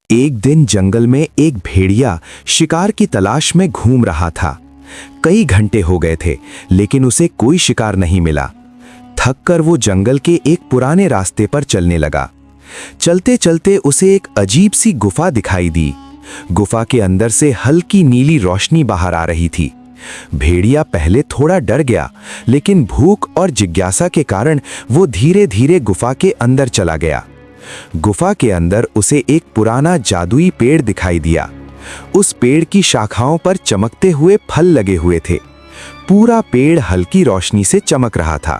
एक दिन जंगल में एक भेड़िया शिकार की तलाश में घूम रहा था। कई घंटे हो गए थे, लेकिन उसे कोई शिकार नहीं मिला। थक कर वो जंगल के एक पुराने रास्ते पर चलने लगा। चलते चलते उसे एक अजीब सी गुफा दिखाई दी। गुफा के अंदर से हल्की नीली रोशनी बाहर आ रही थी। भेड़िया पहले थोड़ा डर गया, लेकिन भूख और जिज्ञासा के कारण वो धीरे धीरे गुफा के अंदर चला गया। गुफा के अंदर उसे एक पुराना जादुई पेड़ दिखाई दिया। उस पेड़ की शाखाओं पर चमकते हुए फल लगे हुए थे। पूरा पेड़ हल्की रोशनी से चमक रहा था।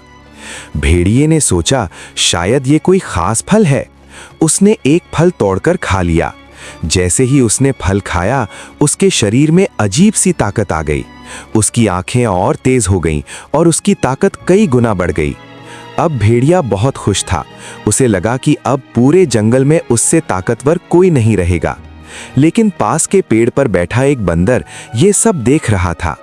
भेड़िए ने सोचा, शायद ये कोई खास फल है। उसने एक फल तोड़कर खा लिया। जैसे ही उसने फल खाया, उसके शरीर में अजीब सी ताकत आ गई। उसकी आंखें और तेज हो गईं और उसकी ताकत कई गुना बढ़ गई। अब भेड़िया बहुत खुश था। उसे लगा कि अब पूरे जंगल में उससे ताकतवर कोई नहीं रहेगा। लेकिन पास के पेड़ पर बैठा एक बंदर ये सब देख रहा था।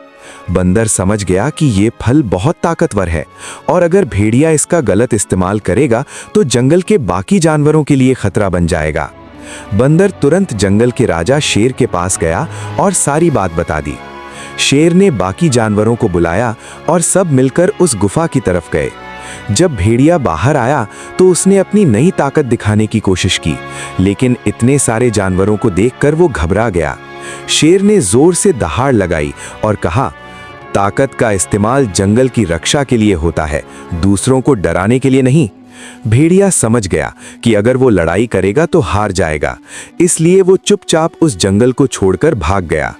बंदर समझ गया कि ये फल बहुत ताकतवर है और अगर भेड़िया इसका गलत इस्तेमाल करेगा तो जंगल के बाकी जानवरों के लिए खतरा बन जाएगा। बंदर तुरंत जंगल के राजा शेर के पास गया और सारी बात बता दी। शेर ने बाकी जानवरों को बुलाया और सब मिलकर उस गुफा की तरफ गए। जब भेड़िया बाहर आया तो उसने अपनी नई ताकत दिखाने की कोशिश की, लेकिन इतने सारे जानवरों को देखकर वो घबरा गया। शेर ने जोर से दहाड़ लगाई और कहा, ताकत का इस्तेमाल जंगल की रक्षा के लिए होता है, दूसरों को डराने के लिए नहीं। भेड़िया समझ गया कि अगर वो लड़ाई करेगा तो हार जाएगा, इसलिए वो चुपचाप उस जंगल को छोड़कर भाग गया।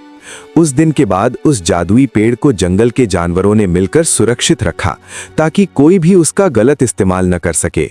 उस दिन के बाद उस जादुई पेड़ को जंगल के जानवरों ने मिलकर सुरक्षित रखा, ताकि कोई भी उसका गलत इस्तेमाल न कर सके।